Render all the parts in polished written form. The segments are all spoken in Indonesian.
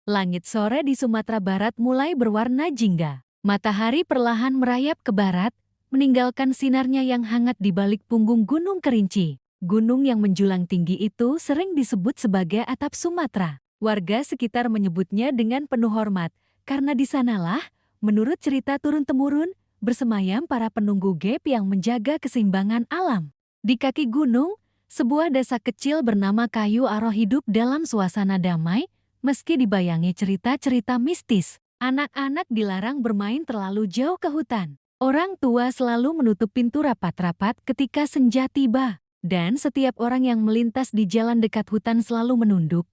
Langit sore di Sumatera Barat mulai berwarna jingga. Matahari perlahan merayap ke barat, meninggalkan sinarnya yang hangat di balik punggung Gunung Kerinci. Gunung yang menjulang tinggi itu sering disebut sebagai atap Sumatera. Warga sekitar menyebutnya dengan penuh hormat, karena di sanalah, menurut cerita turun-temurun, bersemayam para penunggu gaib yang menjaga keseimbangan alam. Di kaki gunung, sebuah desa kecil bernama Kayu Aro hidup dalam suasana damai, meski dibayangi cerita-cerita mistis. Anak-anak dilarang bermain terlalu jauh ke hutan. Orang tua selalu menutup pintu rapat-rapat ketika senja tiba. Dan setiap orang yang melintas di jalan dekat hutan selalu menunduk,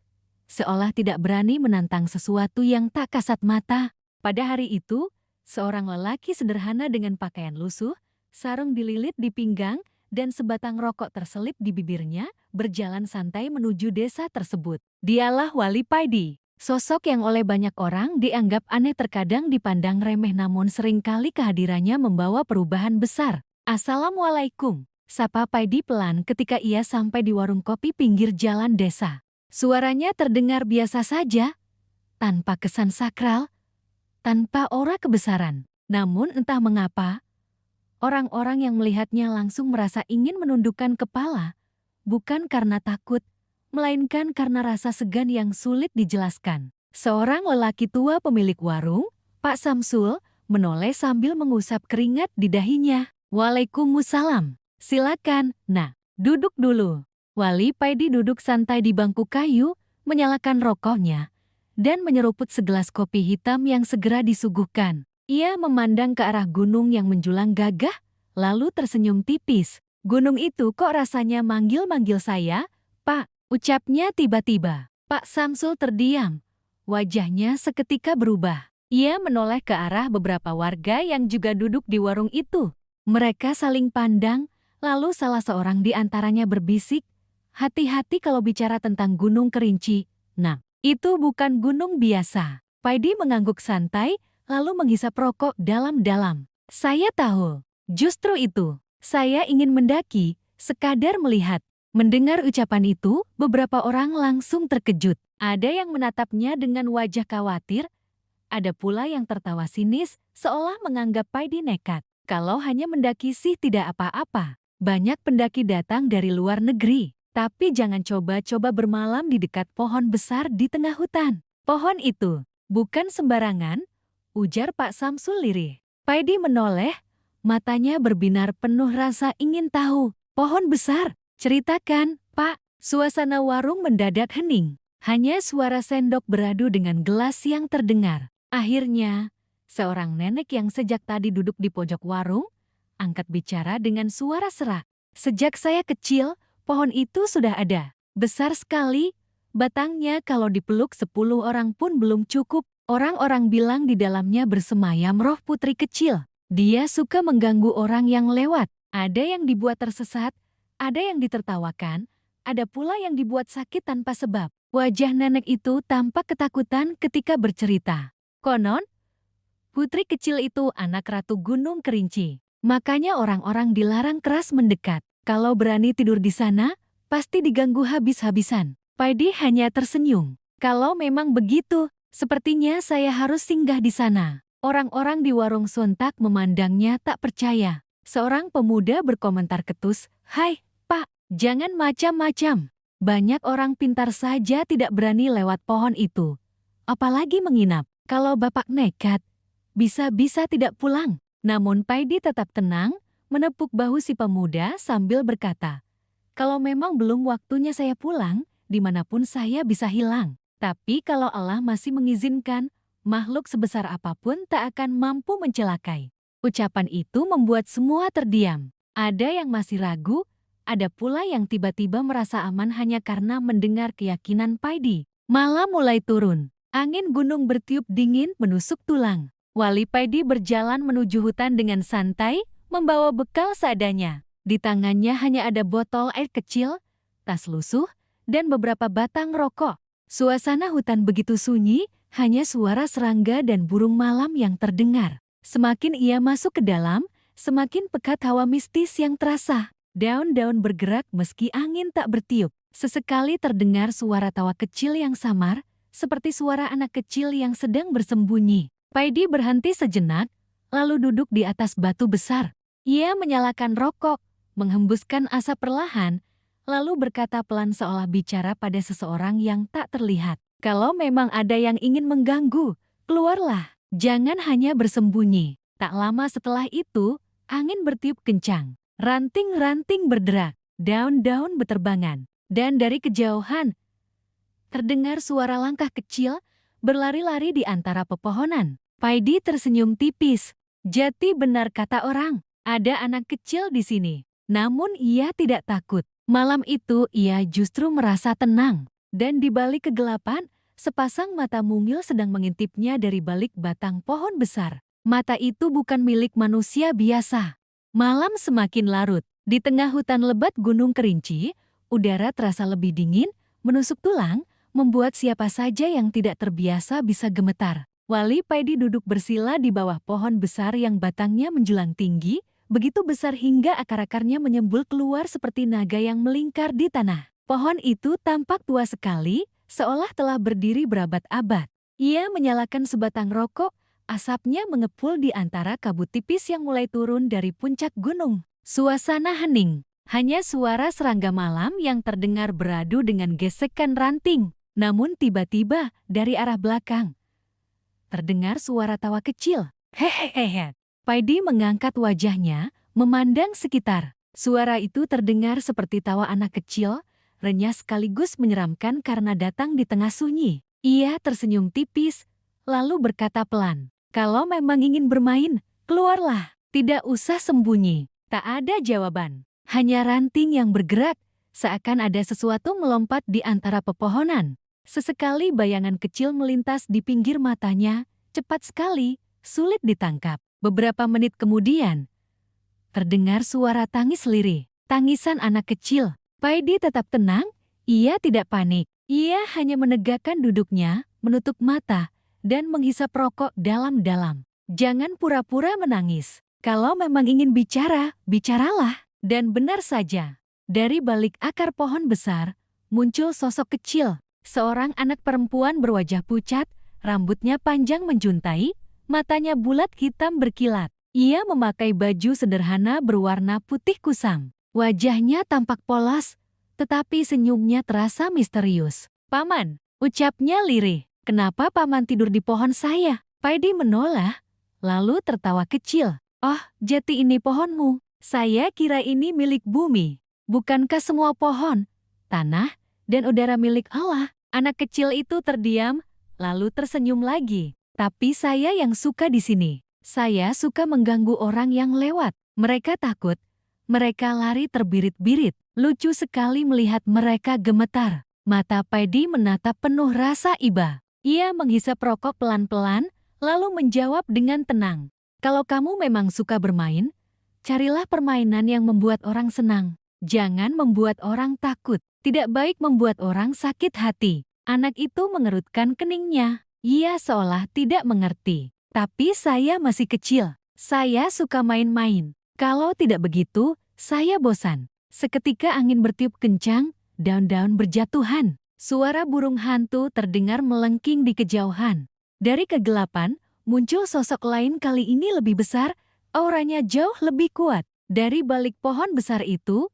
seolah tidak berani menantang sesuatu yang tak kasat mata. Pada hari itu, seorang lelaki sederhana dengan pakaian lusuh, sarung dililit di pinggang, dan sebatang rokok terselip di bibirnya, berjalan santai menuju desa tersebut. Dialah Wali Paidi, sosok yang oleh banyak orang dianggap aneh, terkadang dipandang remeh, namun seringkali kehadirannya membawa perubahan besar. "Assalamualaikum," sapa Paidi pelan ketika ia sampai di warung kopi pinggir jalan desa. Suaranya terdengar biasa saja, tanpa kesan sakral, tanpa aura kebesaran. Namun entah mengapa, orang-orang yang melihatnya langsung merasa ingin menundukkan kepala, bukan karena takut, melainkan karena rasa segan yang sulit dijelaskan. Seorang lelaki tua pemilik warung, Pak Samsul, menoleh sambil mengusap keringat di dahinya. "Waalaikumsalam. Silakan, nah, duduk dulu." Wali Paidi duduk santai di bangku kayu, menyalakan rokoknya, dan menyeruput segelas kopi hitam yang segera disuguhkan. Ia memandang ke arah gunung yang menjulang gagah, lalu tersenyum tipis. "Gunung itu kok rasanya manggil-manggil saya, Pak?" ucapnya tiba-tiba. Pak Samsul terdiam. Wajahnya seketika berubah. Ia menoleh ke arah beberapa warga yang juga duduk di warung itu. Mereka saling pandang, lalu salah seorang di antaranya berbisik, "Hati-hati kalau bicara tentang Gunung Kerinci. Nah, itu bukan gunung biasa." Paidi mengangguk santai, lalu menghisap rokok dalam-dalam. "Saya tahu. Justru itu, saya ingin mendaki, sekadar melihat." Mendengar ucapan itu, beberapa orang langsung terkejut. Ada yang menatapnya dengan wajah khawatir, ada pula yang tertawa sinis, seolah menganggap Paidi nekat. Kalau hanya mendaki sih tidak apa-apa. Banyak pendaki datang dari luar negeri. Tapi jangan coba-coba bermalam di dekat pohon besar di tengah hutan. "Pohon itu bukan sembarangan," ujar Pak Samsul lirih. Paidi menoleh, matanya berbinar penuh rasa ingin tahu. "Pohon besar? Ceritakan, Pak." Suasana warung mendadak hening. Hanya suara sendok beradu dengan gelas yang terdengar. Akhirnya, seorang nenek yang sejak tadi duduk di pojok warung, angkat bicara dengan suara serak. "Sejak saya kecil, pohon itu sudah ada. Besar sekali, batangnya kalau dipeluk 10 orang pun belum cukup. Orang-orang bilang di dalamnya bersemayam roh putri kecil. Dia suka mengganggu orang yang lewat. Ada yang dibuat tersesat, ada yang ditertawakan, ada pula yang dibuat sakit tanpa sebab." Wajah nenek itu tampak ketakutan ketika bercerita. "Konon, putri kecil itu anak Ratu Gunung Kerinci. Makanya orang-orang dilarang keras mendekat. Kalau berani tidur di sana, pasti diganggu habis-habisan." Paidi hanya tersenyum. "Kalau memang begitu, sepertinya saya harus singgah di sana." Orang-orang di warung sontak memandangnya tak percaya. Seorang pemuda berkomentar ketus, "Hai, Pak, jangan macam-macam. Banyak orang pintar saja tidak berani lewat pohon itu. Apalagi menginap. Kalau Bapak nekat, bisa-bisa tidak pulang." Namun Paidi tetap tenang, menepuk bahu si pemuda sambil berkata, "Kalau memang belum waktunya saya pulang, dimanapun saya bisa hilang. Tapi kalau Allah masih mengizinkan, makhluk sebesar apapun tak akan mampu mencelakai." Ucapan itu membuat semua terdiam. Ada yang masih ragu, ada pula yang tiba-tiba merasa aman hanya karena mendengar keyakinan Paidi. Malam mulai turun. Angin gunung bertiup dingin menusuk tulang. Wali Paidi berjalan menuju hutan dengan santai, membawa bekal seadanya. Di tangannya hanya ada botol air kecil, tas lusuh, dan beberapa batang rokok. Suasana hutan begitu sunyi, hanya suara serangga dan burung malam yang terdengar. Semakin ia masuk ke dalam, semakin pekat hawa mistis yang terasa. Daun-daun bergerak meski angin tak bertiup. Sesekali terdengar suara tawa kecil yang samar, seperti suara anak kecil yang sedang bersembunyi. Paidi berhenti sejenak, lalu duduk di atas batu besar. Ia menyalakan rokok, menghembuskan asap perlahan, lalu berkata pelan seolah bicara pada seseorang yang tak terlihat. Kalau memang ada yang ingin mengganggu, keluarlah. Jangan hanya bersembunyi. Tak lama setelah itu, angin bertiup kencang. Ranting-ranting berderak, daun-daun beterbangan. Dan dari kejauhan, terdengar suara langkah kecil berlari-lari di antara pepohonan. Paidi tersenyum tipis. Jati benar kata orang, ada anak kecil di sini. Namun ia tidak takut. Malam itu ia justru merasa tenang. Dan di balik kegelapan, sepasang mata mungil sedang mengintipnya dari balik batang pohon besar. Mata itu bukan milik manusia biasa. Malam semakin larut. Di tengah hutan lebat Gunung Kerinci, udara terasa lebih dingin, menusuk tulang, membuat siapa saja yang tidak terbiasa bisa gemetar. Wali Paidi duduk bersila di bawah pohon besar yang batangnya menjulang tinggi, begitu besar hingga akar-akarnya menyembul keluar seperti naga yang melingkar di tanah. Pohon itu tampak tua sekali, seolah telah berdiri berabad-abad. Ia menyalakan sebatang rokok, asapnya mengepul di antara kabut tipis yang mulai turun dari puncak gunung. Suasana hening, hanya suara serangga malam yang terdengar beradu dengan gesekan ranting. Namun tiba-tiba dari arah belakang, terdengar suara tawa kecil. Hehehe. Paidi mengangkat wajahnya, memandang sekitar. Suara itu terdengar seperti tawa anak kecil, renyah sekaligus menyeramkan karena datang di tengah sunyi. Ia tersenyum tipis, lalu berkata pelan, "Kalau memang ingin bermain, keluarlah. Tidak usah sembunyi." Tak ada jawaban, hanya ranting yang bergerak, seakan ada sesuatu melompat di antara pepohonan. Sesekali bayangan kecil melintas di pinggir matanya, cepat sekali, sulit ditangkap. Beberapa menit kemudian, terdengar suara tangis lirih, tangisan anak kecil. Paidi tetap tenang, ia tidak panik. Ia hanya menegakkan duduknya, menutup mata, dan menghisap rokok dalam-dalam. Jangan pura-pura menangis. Kalau memang ingin bicara, bicaralah. Dan benar saja, dari balik akar pohon besar, muncul sosok kecil. Seorang anak perempuan berwajah pucat, rambutnya panjang menjuntai, matanya bulat hitam berkilat. Ia memakai baju sederhana berwarna putih kusam. Wajahnya tampak polos, tetapi senyumnya terasa misterius. "Paman," ucapnya lirih, "kenapa paman tidur di pohon saya?" Paidi menoleh, lalu tertawa kecil. "Oh, jati ini pohonmu. Saya kira ini milik bumi. Bukankah semua pohon, tanah, dan udara milik Allah?" Anak kecil itu terdiam, lalu tersenyum lagi. "Tapi saya yang suka di sini. Saya suka mengganggu orang yang lewat. Mereka takut. Mereka lari terbirit-birit. Lucu sekali melihat mereka gemetar." Mata Paidi menatap penuh rasa iba. Ia menghisap rokok pelan-pelan, lalu menjawab dengan tenang, "Kalau kamu memang suka bermain, carilah permainan yang membuat orang senang. Jangan membuat orang takut. Tidak baik membuat orang sakit hati." Anak itu mengerutkan keningnya. Ia seolah tidak mengerti. "Tapi saya masih kecil. Saya suka main-main. Kalau tidak begitu, saya bosan." Seketika angin bertiup kencang, daun-daun berjatuhan. Suara burung hantu terdengar melengking di kejauhan. Dari kegelapan, muncul sosok lain, kali ini lebih besar, auranya jauh lebih kuat. Dari balik pohon besar itu,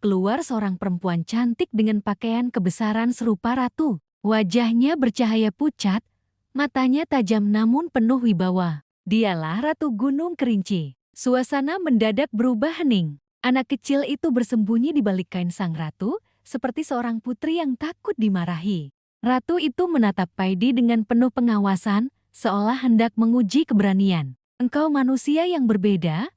keluar seorang perempuan cantik dengan pakaian kebesaran serupa ratu. Wajahnya bercahaya pucat, matanya tajam namun penuh wibawa. Dialah Ratu Gunung Kerinci. Suasana mendadak berubah hening. Anak kecil itu bersembunyi di balik kain sang ratu, seperti seorang putri yang takut dimarahi. Ratu itu menatap Paidi dengan penuh pengawasan, seolah hendak menguji keberanian. "Engkau manusia yang berbeda,"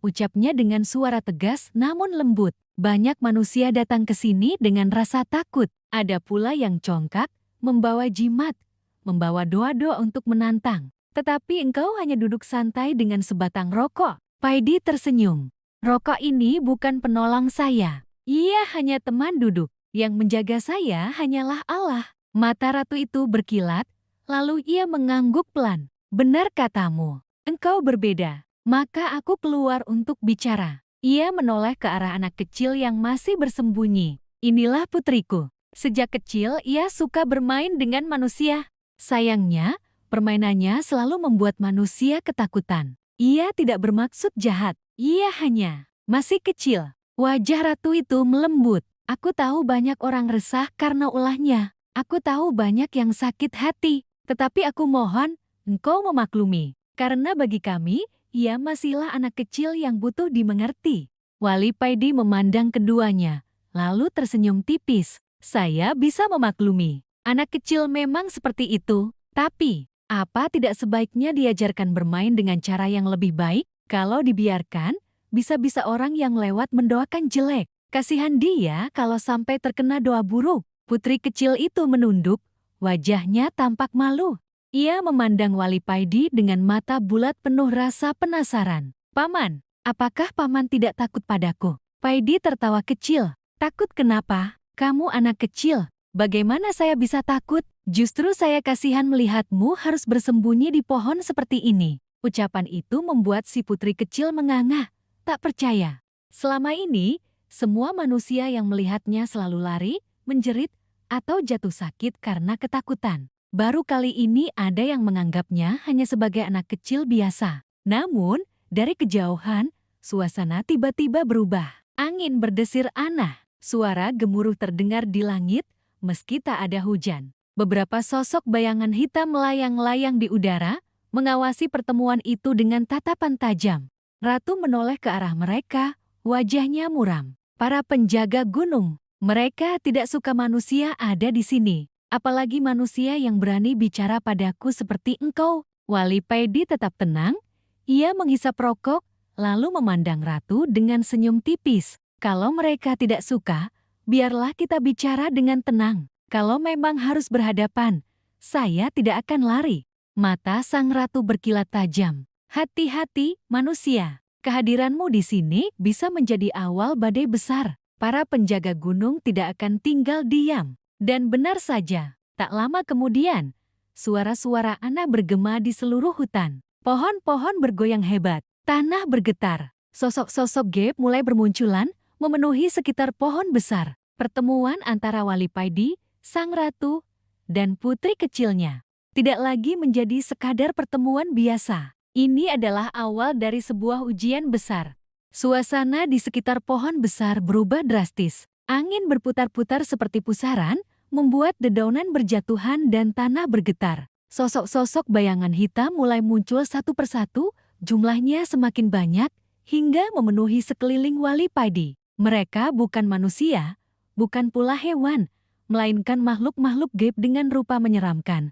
ucapnya dengan suara tegas namun lembut. "Banyak manusia datang ke sini dengan rasa takut. Ada pula yang congkak, membawa jimat, membawa doa-doa untuk menantang. Tetapi engkau hanya duduk santai dengan sebatang rokok." Paidi tersenyum. "Rokok ini bukan penolong saya. Ia hanya teman duduk. Yang menjaga saya hanyalah Allah." Mata ratu itu berkilat, lalu ia mengangguk pelan. "Benar katamu, engkau berbeda. Maka aku keluar untuk bicara." Ia menoleh ke arah anak kecil yang masih bersembunyi. "Inilah putriku. Sejak kecil, ia suka bermain dengan manusia. Sayangnya, permainannya selalu membuat manusia ketakutan. Ia tidak bermaksud jahat. Ia hanya masih kecil. Wajah ratu itu melembut. Aku tahu banyak orang resah karena ulahnya. Aku tahu banyak yang sakit hati. Tetapi aku mohon, engkau memaklumi. Karena bagi kami, ia masihlah anak kecil yang butuh dimengerti. Wali Paidi memandang keduanya, lalu tersenyum tipis. Saya bisa memaklumi. Anak kecil memang seperti itu. Tapi, apa tidak sebaiknya diajarkan bermain dengan cara yang lebih baik? Kalau dibiarkan, bisa-bisa orang yang lewat mendoakan jelek. Kasihan dia kalau sampai terkena doa buruk. Putri kecil itu menunduk, wajahnya tampak malu. Ia memandang Wali Paidi dengan mata bulat penuh rasa penasaran. Paman, apakah paman tidak takut padaku? Paidi tertawa kecil. Takut kenapa? Kamu anak kecil. Bagaimana saya bisa takut? Justru saya kasihan melihatmu harus bersembunyi di pohon seperti ini. Ucapan itu membuat si putri kecil menganga. Tak percaya. Selama ini, semua manusia yang melihatnya selalu lari, menjerit, atau jatuh sakit karena ketakutan. Baru kali ini ada yang menganggapnya hanya sebagai anak kecil biasa. Namun, dari kejauhan, suasana tiba-tiba berubah. Angin berdesir aneh. Suara gemuruh terdengar di langit, meski tak ada hujan. Beberapa sosok bayangan hitam melayang-layang di udara, mengawasi pertemuan itu dengan tatapan tajam. Ratu menoleh ke arah mereka, wajahnya muram. Para penjaga gunung, mereka tidak suka manusia ada di sini. Apalagi manusia yang berani bicara padaku seperti engkau. Wali Paidi tetap tenang, ia menghisap rokok, lalu memandang Ratu dengan senyum tipis. Kalau mereka tidak suka, biarlah kita bicara dengan tenang. Kalau memang harus berhadapan, saya tidak akan lari. Mata sang ratu berkilat tajam. Hati-hati, manusia. Kehadiranmu di sini bisa menjadi awal badai besar. Para penjaga gunung tidak akan tinggal diam. Dan benar saja, tak lama kemudian, suara-suara aneh bergema di seluruh hutan. Pohon-pohon bergoyang hebat, tanah bergetar. Sosok-sosok gaib mulai bermunculan, memenuhi sekitar pohon besar. Pertemuan antara Wali Paidi, sang ratu, dan putri kecilnya tidak lagi menjadi sekadar pertemuan biasa. Ini adalah awal dari sebuah ujian besar. Suasana di sekitar pohon besar berubah drastis. Angin berputar-putar seperti pusaran, membuat dedaunan berjatuhan dan tanah bergetar. Sosok-sosok bayangan hitam mulai muncul satu persatu, jumlahnya semakin banyak, hingga memenuhi sekeliling Wali Paidi. Mereka bukan manusia, bukan pula hewan, melainkan makhluk-makhluk gaib dengan rupa menyeramkan.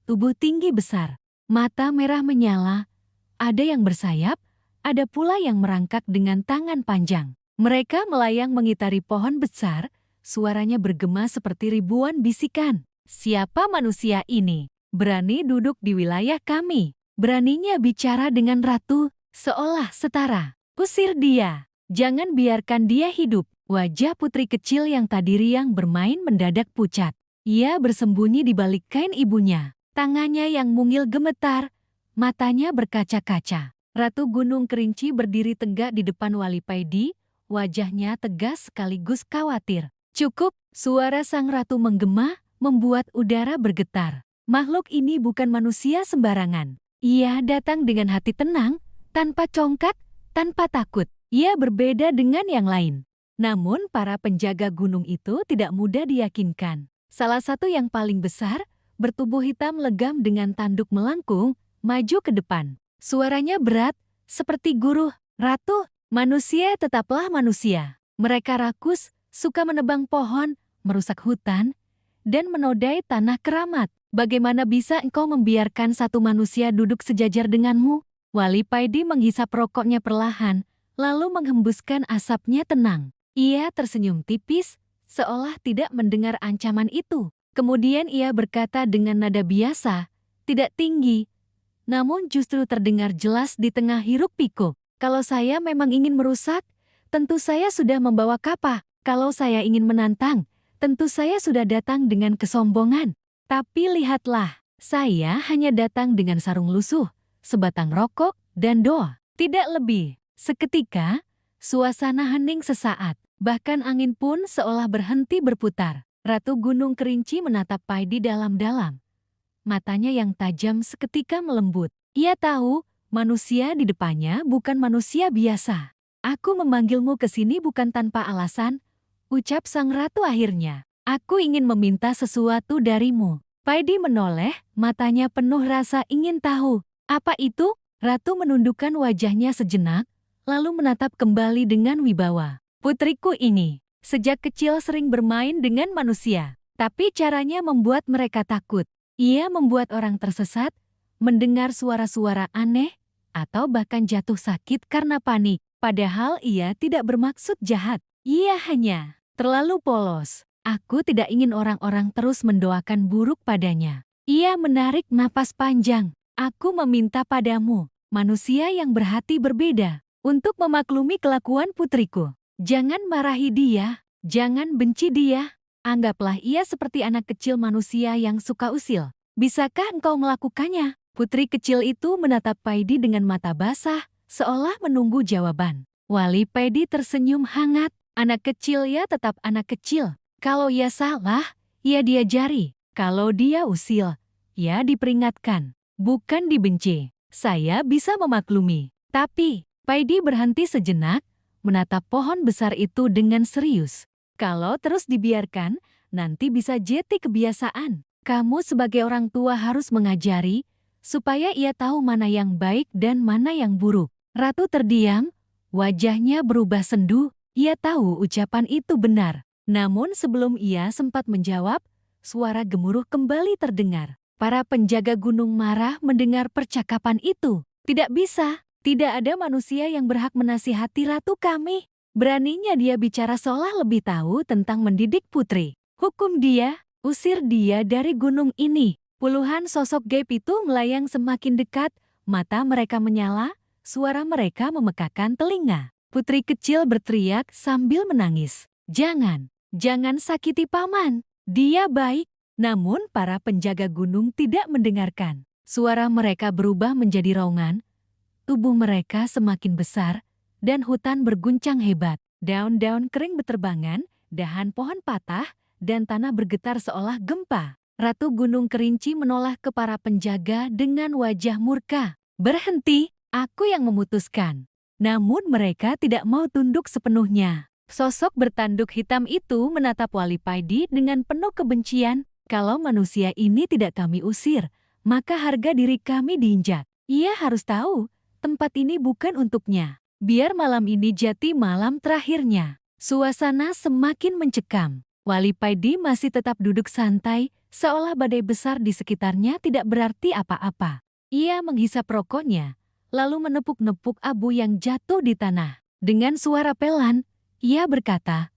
Tubuh tinggi besar, mata merah menyala, ada yang bersayap, ada pula yang merangkak dengan tangan panjang. Mereka melayang mengitari pohon besar, suaranya bergema seperti ribuan bisikan. Siapa manusia ini? Berani duduk di wilayah kami. Beraninya bicara dengan ratu, seolah setara. Usir dia. Jangan biarkan dia hidup. Wajah putri kecil yang tadi riang bermain mendadak pucat. Ia bersembunyi di balik kain ibunya. Tangannya yang mungil gemetar, matanya berkaca-kaca. Ratu Gunung Kerinci berdiri tegak di depan Wali Paidi, wajahnya tegas sekaligus khawatir. Cukup, suara sang ratu menggema, membuat udara bergetar. Makhluk ini bukan manusia sembarangan. Ia datang dengan hati tenang, tanpa congkak, tanpa takut. Ia berbeda dengan yang lain. Namun para penjaga gunung itu tidak mudah diyakinkan. Salah satu yang paling besar, bertubuh hitam legam dengan tanduk melengkung, maju ke depan. Suaranya berat, seperti guruh. Ratu, manusia tetaplah manusia. Mereka rakus, suka menebang pohon, merusak hutan, dan menodai tanah keramat. Bagaimana bisa engkau membiarkan satu manusia duduk sejajar denganmu? Wali Paidi menghisap rokoknya perlahan, lalu menghembuskan asapnya tenang. Ia tersenyum tipis, seolah tidak mendengar ancaman itu. Kemudian ia berkata dengan nada biasa, tidak tinggi, namun justru terdengar jelas di tengah hiruk-pikuk. Kalau saya memang ingin merusak, tentu saya sudah membawa kapal. Kalau saya ingin menantang, tentu saya sudah datang dengan kesombongan. Tapi lihatlah, saya hanya datang dengan sarung lusuh, sebatang rokok, dan doa. Tidak lebih. Seketika, suasana hening sesaat. Bahkan angin pun seolah berhenti berputar. Ratu Gunung Kerinci menatap Paidi dalam-dalam. Matanya yang tajam seketika melembut. Ia tahu, manusia di depannya bukan manusia biasa. Aku memanggilmu ke sini bukan tanpa alasan, ucap sang ratu akhirnya. Aku ingin meminta sesuatu darimu. Paidi menoleh, matanya penuh rasa ingin tahu. Apa itu? Ratu menundukkan wajahnya sejenak, lalu menatap kembali dengan wibawa. Putriku ini, sejak kecil sering bermain dengan manusia, tapi caranya membuat mereka takut. Ia membuat orang tersesat, mendengar suara-suara aneh, atau bahkan jatuh sakit karena panik. Padahal ia tidak bermaksud jahat. Ia hanya terlalu polos. Aku tidak ingin orang-orang terus mendoakan buruk padanya. Ia menarik napas panjang. Aku meminta padamu, manusia yang berhati berbeda, untuk memaklumi kelakuan putriku. Jangan marahi dia, jangan benci dia. Anggaplah ia seperti anak kecil manusia yang suka usil. Bisakah engkau melakukannya? Putri kecil itu menatap Paidi dengan mata basah, seolah menunggu jawaban. Wali Paidi tersenyum hangat. Anak kecil ya tetap anak kecil. Kalau ia salah, ia diajari. Kalau dia usil, ia diperingatkan. Bukan dibenci. Saya bisa memaklumi. Tapi, Paidi berhenti sejenak, menatap pohon besar itu dengan serius. Kalau terus dibiarkan, nanti bisa jeti kebiasaan. Kamu sebagai orang tua harus mengajari, supaya ia tahu mana yang baik dan mana yang buruk. Ratu terdiam, wajahnya berubah sendu. Ia tahu ucapan itu benar. Namun sebelum ia sempat menjawab, suara gemuruh kembali terdengar. Para penjaga gunung marah mendengar percakapan itu. Tidak bisa, tidak ada manusia yang berhak menasihati ratu kami. Beraninya dia bicara seolah lebih tahu tentang mendidik putri. Hukum dia, usir dia dari gunung ini. Puluhan sosok gaib itu melayang semakin dekat, mata mereka menyala, suara mereka memekakan telinga. Putri kecil berteriak sambil menangis. Jangan sakiti paman. Dia baik. Namun para penjaga gunung tidak mendengarkan. Suara mereka berubah menjadi raungan. Tubuh mereka semakin besar dan hutan berguncang hebat. Daun-daun kering beterbangan, dahan pohon patah, dan tanah bergetar seolah gempa. Ratu Gunung Kerinci menoleh ke para penjaga dengan wajah murka. Berhenti, aku yang memutuskan. Namun mereka tidak mau tunduk sepenuhnya. Sosok bertanduk hitam itu menatap Wali Paidi dengan penuh kebencian. Kalau manusia ini tidak kami usir, maka harga diri kami diinjak. Ia harus tahu, tempat ini bukan untuknya. Biar malam ini jati malam terakhirnya. Suasana semakin mencekam. Wali Paidi masih tetap duduk santai, seolah badai besar di sekitarnya tidak berarti apa-apa. Ia menghisap rokoknya, lalu menepuk-nepuk abu yang jatuh di tanah. Dengan suara pelan, ia berkata,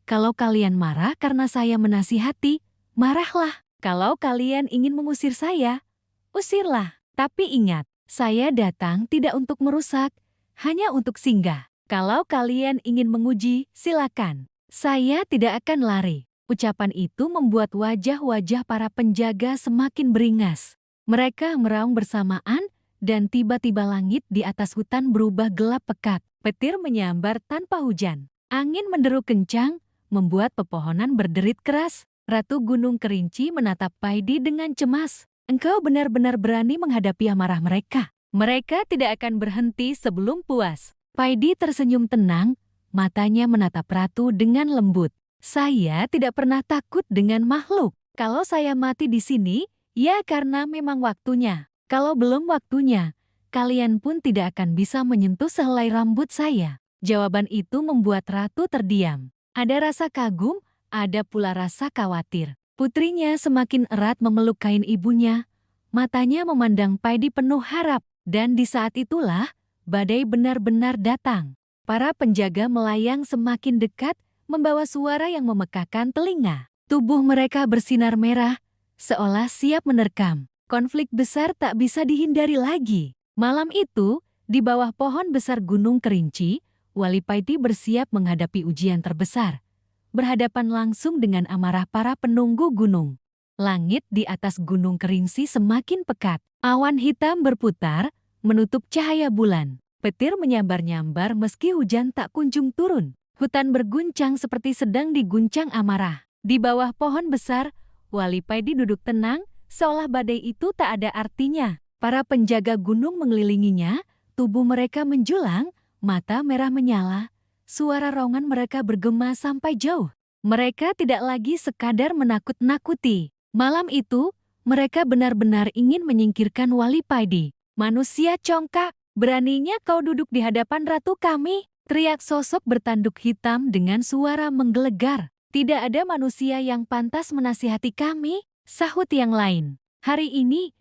"Kalau kalian marah karena saya menasihati, marahlah. Kalau kalian ingin mengusir saya, usirlah. Tapi ingat, saya datang tidak untuk merusak, hanya untuk singgah. Kalau kalian ingin menguji, silakan. Saya tidak akan lari." Ucapan itu membuat wajah-wajah para penjaga semakin beringas. Mereka meraung bersamaan, dan tiba-tiba langit di atas hutan berubah gelap pekat. Petir menyambar tanpa hujan. Angin menderu kencang, membuat pepohonan berderit keras. Ratu Gunung Kerinci menatap Paidi dengan cemas. Engkau benar-benar berani menghadapi amarah mereka. Mereka tidak akan berhenti sebelum puas. Paidi tersenyum tenang, matanya menatap Ratu dengan lembut. Saya tidak pernah takut dengan makhluk. Kalau saya mati di sini, ya karena memang waktunya. Kalau belum waktunya, kalian pun tidak akan bisa menyentuh sehelai rambut saya. Jawaban itu membuat Ratu terdiam. Ada rasa kagum, ada pula rasa khawatir. Putrinya semakin erat memeluk kain ibunya. Matanya memandang Paidi penuh harap. Dan di saat itulah, badai benar-benar datang. Para penjaga melayang semakin dekat, membawa suara yang memekakan telinga. Tubuh mereka bersinar merah, seolah siap menerkam. Konflik besar tak bisa dihindari lagi. Malam itu, di bawah pohon besar Gunung Kerinci, Wali Paidi bersiap menghadapi ujian terbesar. Berhadapan langsung dengan amarah para penunggu gunung. Langit di atas Gunung Kerinci semakin pekat. Awan hitam berputar, menutup cahaya bulan. Petir menyambar-nyambar meski hujan tak kunjung turun. Hutan berguncang seperti sedang diguncang amarah. Di bawah pohon besar, Wali Paidi duduk tenang, seolah badai itu tak ada artinya. Para penjaga gunung mengelilinginya, tubuh mereka menjulang, mata merah menyala. Suara raungan mereka bergema sampai jauh. Mereka tidak lagi sekadar menakut-nakuti. Malam itu, mereka benar-benar ingin menyingkirkan Wali Paidi. "Manusia congkak, beraninya kau duduk di hadapan ratu kami?" teriak sosok bertanduk hitam dengan suara menggelegar. "Tidak ada manusia yang pantas menasihati kami," sahut yang lain. "Hari ini,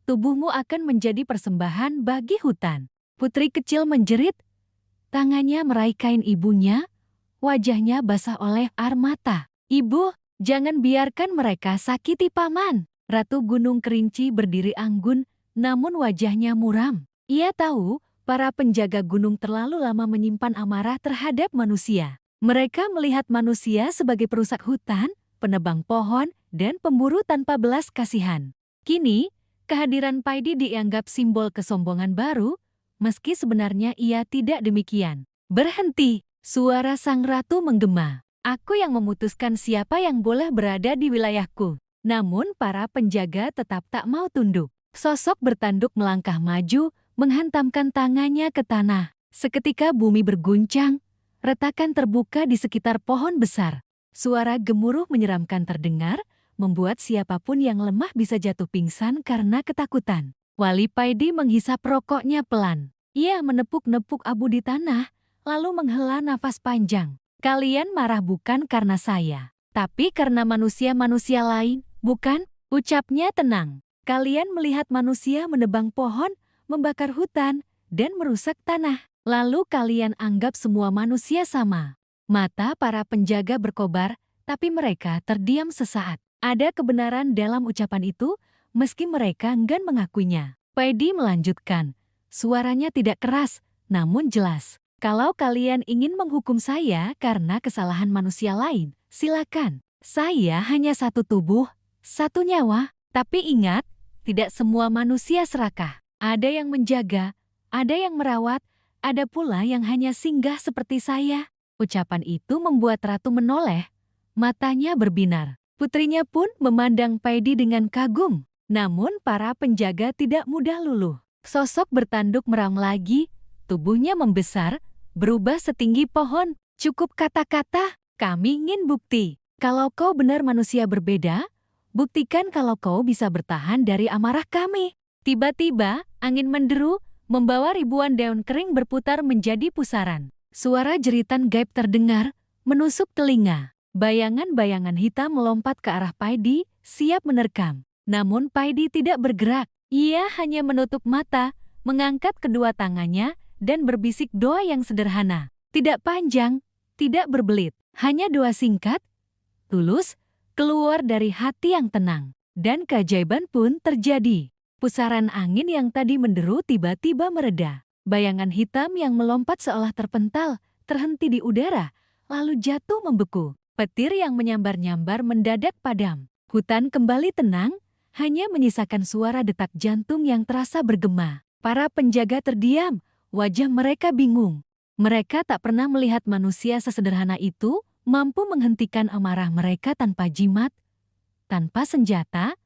tubuhmu akan menjadi persembahan bagi hutan." Putri kecil menjerit, tangannya meraih kain ibunya, wajahnya basah oleh air mata. "Ibu, jangan biarkan mereka sakiti paman." Ratu Gunung Kerinci berdiri anggun, namun wajahnya muram. Ia tahu, para penjaga gunung terlalu lama menyimpan amarah terhadap manusia. Mereka melihat manusia sebagai perusak hutan, penebang pohon, dan pemburu tanpa belas kasihan. Kini, kehadiran Paidi dianggap simbol kesombongan baru, meski sebenarnya ia tidak demikian. "Berhenti!" suara sang ratu menggema. "Aku yang memutuskan siapa yang boleh berada di wilayahku." Namun para penjaga tetap tak mau tunduk. Sosok bertanduk melangkah maju, menghantamkan tangannya ke tanah. Seketika bumi berguncang, retakan terbuka di sekitar pohon besar. Suara gemuruh menyeramkan terdengar, membuat siapapun yang lemah bisa jatuh pingsan karena ketakutan. Wali Paidi menghisap rokoknya pelan. Ia menepuk-nepuk abu di tanah, lalu menghela nafas panjang. "Kalian marah bukan karena saya, tapi karena manusia-manusia lain, bukan?" ucapnya tenang. "Kalian melihat manusia menebang pohon, membakar hutan, dan merusak tanah. Lalu kalian anggap semua manusia sama." Mata para penjaga berkobar, tapi mereka terdiam sesaat. Ada kebenaran dalam ucapan itu, meski mereka enggan mengakuinya. Paidi melanjutkan, suaranya tidak keras, namun jelas. "Kalau kalian ingin menghukum saya karena kesalahan manusia lain, silakan. Saya hanya satu tubuh, satu nyawa. Tapi ingat, tidak semua manusia serakah. Ada yang menjaga, ada yang merawat, ada pula yang hanya singgah seperti saya." Ucapan itu membuat ratu menoleh, matanya berbinar. Putrinya pun memandang Paidi dengan kagum. Namun para penjaga tidak mudah luluh. Sosok bertanduk merang lagi, tubuhnya membesar, berubah setinggi pohon. "Cukup kata-kata, kami ingin bukti. Kalau kau benar manusia berbeda, buktikan kalau kau bisa bertahan dari amarah kami." Tiba-tiba, angin menderu, membawa ribuan daun kering berputar menjadi pusaran. Suara jeritan gaib terdengar, menusuk telinga. Bayangan-bayangan hitam melompat ke arah Paidi, siap menerkam. Namun Paidi tidak bergerak. Ia hanya menutup mata, mengangkat kedua tangannya, dan berbisik doa yang sederhana. Tidak panjang, tidak berbelit. Hanya doa singkat, tulus, keluar dari hati yang tenang. Dan keajaiban pun terjadi. Pusaran angin yang tadi menderu tiba-tiba mereda. Bayangan hitam yang melompat seolah terpental, terhenti di udara, lalu jatuh membeku. Petir yang menyambar-nyambar mendadak padam. Hutan kembali tenang, hanya menyisakan suara detak jantung yang terasa bergema. Para penjaga terdiam, wajah mereka bingung. Mereka tak pernah melihat manusia sesederhana itu mampu menghentikan amarah mereka tanpa jimat, tanpa senjata,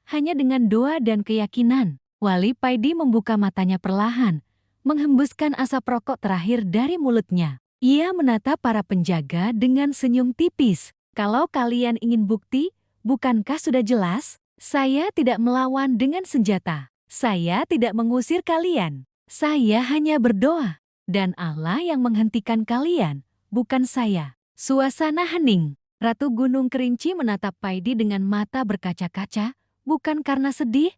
hanya dengan doa dan keyakinan. Wali Paidi membuka matanya perlahan, menghembuskan asap rokok terakhir dari mulutnya. Ia menatap para penjaga dengan senyum tipis. "Kalau kalian ingin bukti, bukankah sudah jelas? Saya tidak melawan dengan senjata. Saya tidak mengusir kalian. Saya hanya berdoa. Dan Allah yang menghentikan kalian, bukan saya." Suasana hening. Ratu Gunung Kerinci menatap Paidi dengan mata berkaca-kaca, bukan karena sedih,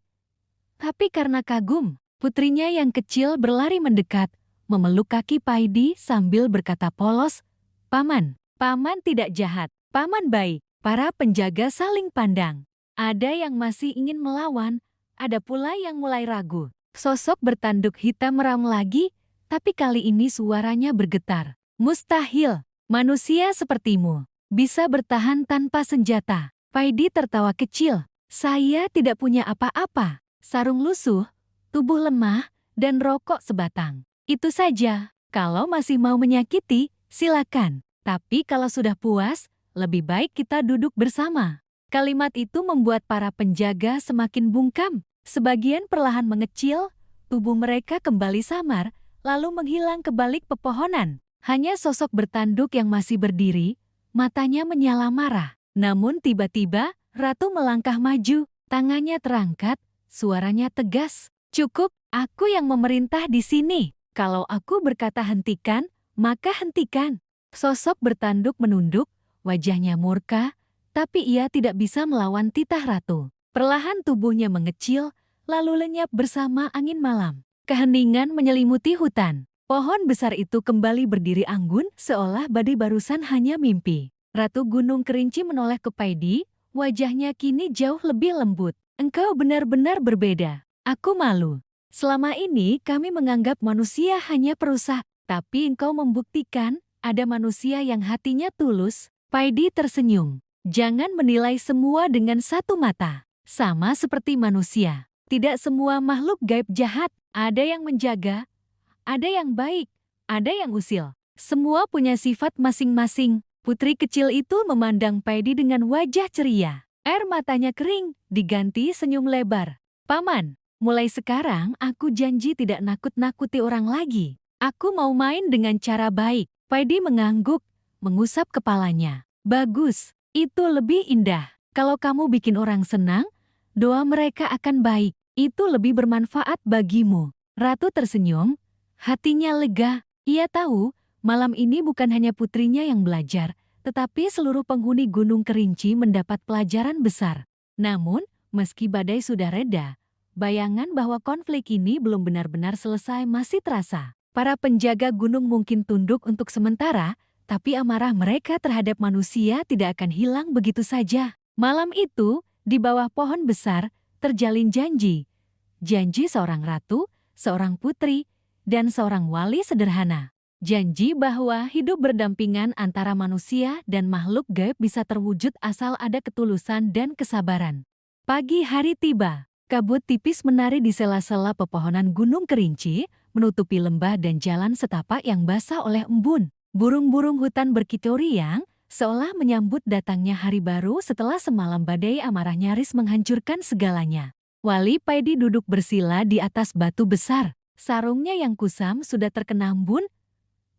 tapi karena kagum. Putrinya yang kecil berlari mendekat, memeluk kaki Paidi sambil berkata polos, "Paman, paman tidak jahat, paman baik." Para penjaga saling pandang. Ada yang masih ingin melawan, ada pula yang mulai ragu. Sosok bertanduk hitam meram lagi, tapi kali ini suaranya bergetar. "Mustahil, manusia sepertimu bisa bertahan tanpa senjata." Paidi tertawa kecil. "Saya tidak punya apa-apa, sarung lusuh, tubuh lemah, dan rokok sebatang. Itu saja. Kalau masih mau menyakiti, silakan. Tapi kalau sudah puas, lebih baik kita duduk bersama. Kalimat itu membuat para penjaga semakin bungkam. Sebagian perlahan mengecil, tubuh mereka kembali samar, lalu menghilang ke balik pepohonan. Hanya sosok bertanduk yang masih berdiri, matanya menyala marah. Namun tiba-tiba, Ratu melangkah maju, tangannya terangkat, suaranya tegas. Cukup, aku yang memerintah di sini. Kalau aku berkata hentikan, maka hentikan. Sosok bertanduk menunduk, wajahnya murka, tapi ia tidak bisa melawan titah ratu. Perlahan tubuhnya mengecil, lalu lenyap bersama angin malam. Keheningan menyelimuti hutan. Pohon besar itu kembali berdiri anggun, seolah badai barusan hanya mimpi. Ratu Gunung Kerinci menoleh ke Paidi, wajahnya kini jauh lebih lembut. Engkau benar-benar berbeda. Aku malu. Selama ini kami menganggap manusia hanya perusak, tapi engkau membuktikan ada manusia yang hatinya tulus. Paidi tersenyum. Jangan menilai semua dengan satu mata. Sama seperti manusia. Tidak semua makhluk gaib jahat. Ada yang menjaga, ada yang baik, ada yang usil. Semua punya sifat masing-masing. Putri kecil itu memandang Paidi dengan wajah ceria. Air matanya kering, diganti senyum lebar. Paman, mulai sekarang aku janji tidak nakut-nakuti orang lagi. Aku mau main dengan cara baik. Paidi mengangguk, mengusap kepalanya. Bagus. Itu lebih indah. Kalau kamu bikin orang senang, doa mereka akan baik. Itu lebih bermanfaat bagimu. Ratu tersenyum, hatinya lega. Ia tahu, malam ini bukan hanya putrinya yang belajar, tetapi seluruh penghuni Gunung Kerinci mendapat pelajaran besar. Namun, meski badai sudah reda, bayangan bahwa konflik ini belum benar-benar selesai masih terasa. Para penjaga gunung mungkin tunduk untuk sementara, tapi amarah mereka terhadap manusia tidak akan hilang begitu saja. Malam itu, di bawah pohon besar, terjalin janji. Janji seorang ratu, seorang putri, dan seorang wali sederhana. Janji bahwa hidup berdampingan antara manusia dan makhluk gaib bisa terwujud asal ada ketulusan dan kesabaran. Pagi hari tiba. Kabut tipis menari di sela-sela pepohonan Gunung Kerinci, menutupi lembah dan jalan setapak yang basah oleh embun. Burung-burung hutan berkicau riang, seolah menyambut datangnya hari baru setelah semalam badai amarah nyaris menghancurkan segalanya. Wali Paidi duduk bersila di atas batu besar. Sarungnya yang kusam sudah terkena embun,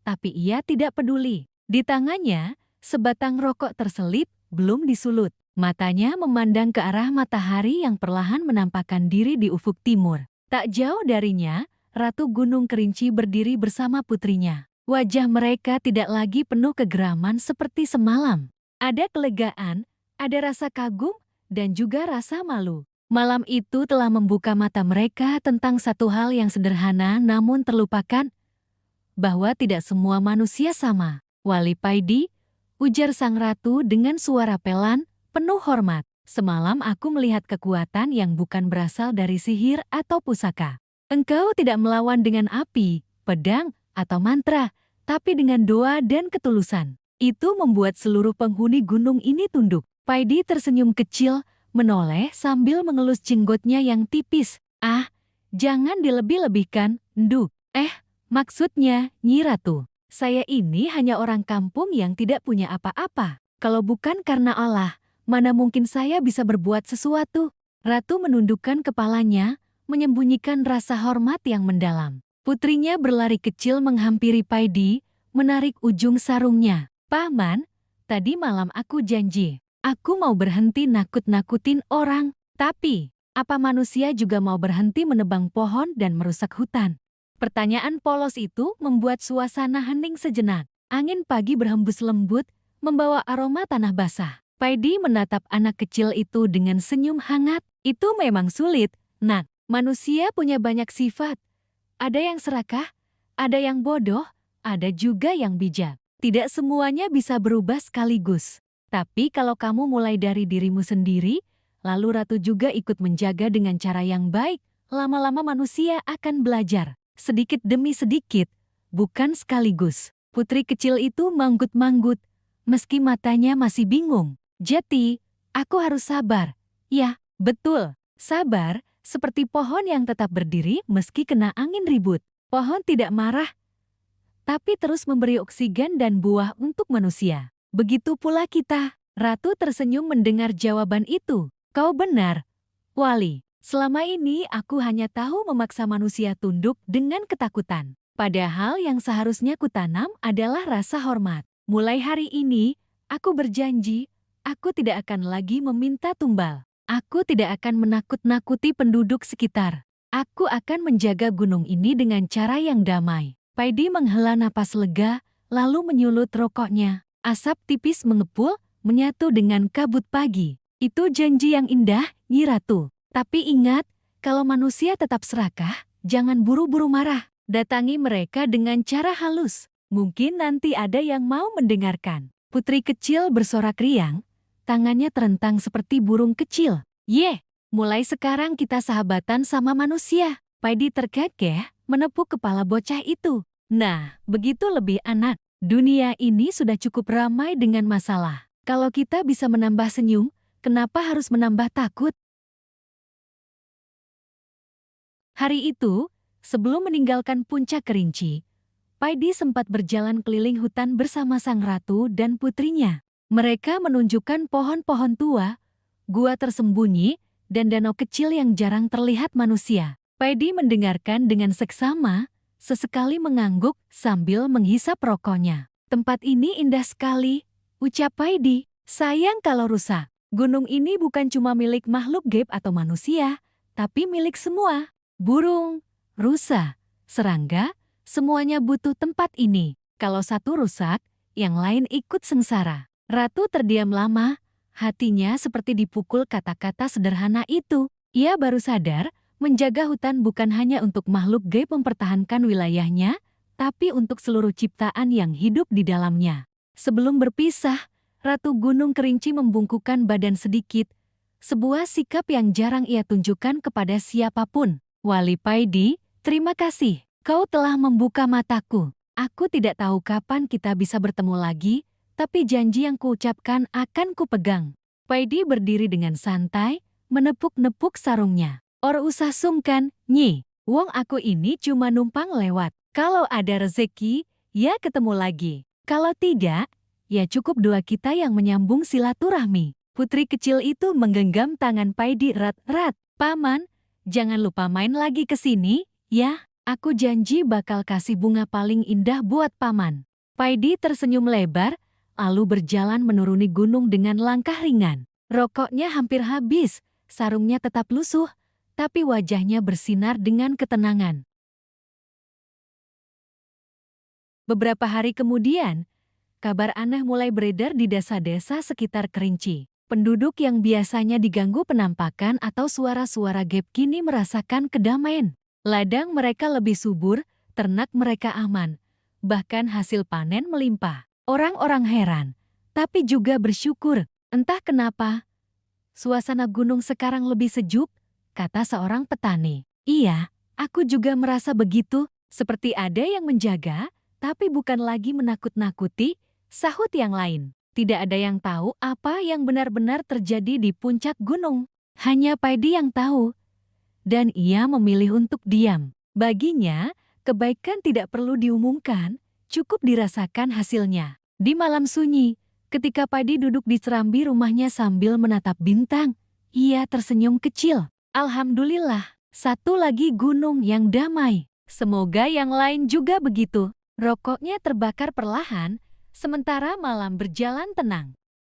tapi ia tidak peduli. Di tangannya, sebatang rokok terselip, belum disulut. Matanya memandang ke arah matahari yang perlahan menampakkan diri di ufuk timur. Tak jauh darinya, Ratu Gunung Kerinci berdiri bersama putrinya. Wajah mereka tidak lagi penuh kegeraman seperti semalam. Ada kelegaan, ada rasa kagum, dan juga rasa malu. Malam itu telah membuka mata mereka tentang satu hal yang sederhana namun terlupakan, bahwa tidak semua manusia sama. Wali Paidi, ujar sang ratu dengan suara pelan, penuh hormat. Semalam aku melihat kekuatan yang bukan berasal dari sihir atau pusaka. Engkau tidak melawan dengan api, pedang, atau mantra, tapi dengan doa dan ketulusan. Itu membuat seluruh penghuni gunung ini tunduk. Paidi tersenyum kecil, menoleh sambil mengelus jenggotnya yang tipis. Ah, jangan dilebih-lebihkan, Ndu. Maksudnya, Nyi Ratu, saya ini hanya orang kampung yang tidak punya apa-apa. Kalau bukan karena Allah, mana mungkin saya bisa berbuat sesuatu? Ratu menundukkan kepalanya, menyembunyikan rasa hormat yang mendalam. Putrinya berlari kecil menghampiri Paidi, menarik ujung sarungnya. Paman, tadi malam aku janji, aku mau berhenti nakut-nakutin orang. Tapi, apa manusia juga mau berhenti menebang pohon dan merusak hutan? Pertanyaan polos itu membuat suasana hening sejenak. Angin pagi berhembus lembut, membawa aroma tanah basah. Paidi menatap anak kecil itu dengan senyum hangat. Itu memang sulit, Nak. Manusia punya banyak sifat. Ada yang serakah, ada yang bodoh, ada juga yang bijak. Tidak semuanya bisa berubah sekaligus. Tapi kalau kamu mulai dari dirimu sendiri, lalu Ratu juga ikut menjaga dengan cara yang baik, lama-lama manusia akan belajar. Sedikit demi sedikit, bukan sekaligus. Putri kecil itu manggut-manggut, meski matanya masih bingung. Jadi, aku harus sabar. Ya, betul, sabar. Seperti pohon yang tetap berdiri meski kena angin ribut. Pohon tidak marah, tapi terus memberi oksigen dan buah untuk manusia. Begitu pula kita. Ratu tersenyum mendengar jawaban itu. Kau benar, Wali. Selama ini aku hanya tahu memaksa manusia tunduk dengan ketakutan. Padahal yang seharusnya kutanam adalah rasa hormat. Mulai hari ini, aku berjanji, aku tidak akan lagi meminta tumbal. Aku tidak akan menakut-nakuti penduduk sekitar. Aku akan menjaga gunung ini dengan cara yang damai. Paidi menghela napas lega, lalu menyulut rokoknya. Asap tipis mengepul, menyatu dengan kabut pagi. Itu janji yang indah, Nyi Ratu. Tapi ingat, kalau manusia tetap serakah, jangan buru-buru marah. Datangi mereka dengan cara halus. Mungkin nanti ada yang mau mendengarkan. Putri kecil bersorak riang, tangannya terentang seperti burung kecil. Yeh! Mulai sekarang kita sahabatan sama manusia. Paidi terkekeh menepuk kepala bocah itu. Nah, begitu lebih anak. Dunia ini sudah cukup ramai dengan masalah. Kalau kita bisa menambah senyum, kenapa harus menambah takut? Hari itu, sebelum meninggalkan puncak Kerinci, Paidi sempat berjalan keliling hutan bersama sang ratu dan putrinya. Mereka menunjukkan pohon-pohon tua, gua tersembunyi, dan danau kecil yang jarang terlihat manusia. Paidi mendengarkan dengan seksama, sesekali mengangguk sambil menghisap rokoknya. Tempat ini indah sekali, ucap Paidi. Sayang kalau rusak. Gunung ini bukan cuma milik makhluk gaib atau manusia, tapi milik semua. Burung, rusa, serangga, semuanya butuh tempat ini. Kalau satu rusak, yang lain ikut sengsara. Ratu terdiam lama, hatinya seperti dipukul kata-kata sederhana itu. Ia baru sadar, menjaga hutan bukan hanya untuk makhluk gaib mempertahankan wilayahnya, tapi untuk seluruh ciptaan yang hidup di dalamnya. Sebelum berpisah, Ratu Gunung Kerinci membungkukkan badan sedikit, sebuah sikap yang jarang ia tunjukkan kepada siapapun. Wali Paidi, terima kasih. Kau telah membuka mataku. Aku tidak tahu kapan kita bisa bertemu lagi, tapi janji yang kuucapkan akan kupegang. Paidi berdiri dengan santai, menepuk-nepuk sarungnya. Or usah sungkan, Nyi. Wong aku ini cuma numpang lewat. Kalau ada rezeki, ya ketemu lagi. Kalau tidak, ya cukup doa kita yang menyambung silaturahmi. Putri kecil itu menggenggam tangan Paidi erat-erat. Paman, jangan lupa main lagi ke sini, ya. Aku janji bakal kasih bunga paling indah buat Paman. Paidi tersenyum lebar, lalu berjalan menuruni gunung dengan langkah ringan. Rokoknya hampir habis, sarungnya tetap lusuh, tapi wajahnya bersinar dengan ketenangan. Beberapa hari kemudian, kabar aneh mulai beredar di desa-desa sekitar Kerinci. Penduduk yang biasanya diganggu penampakan atau suara-suara gaib kini merasakan kedamaian. Ladang mereka lebih subur, ternak mereka aman, bahkan hasil panen melimpah. Orang-orang heran, tapi juga bersyukur. Entah kenapa, suasana gunung sekarang lebih sejuk, kata seorang petani. Iya, aku juga merasa begitu, seperti ada yang menjaga, tapi bukan lagi menakut-nakuti, sahut yang lain. Tidak ada yang tahu apa yang benar-benar terjadi di puncak gunung. Hanya Paidi yang tahu. Dan ia memilih untuk diam. Baginya, kebaikan tidak perlu diumumkan, cukup dirasakan hasilnya. Di malam sunyi, ketika Paidi duduk di serambi rumahnya sambil menatap bintang, ia tersenyum kecil. Alhamdulillah, satu lagi gunung yang damai. Semoga yang lain juga begitu. Rokoknya terbakar perlahan, sementara malam berjalan tenang.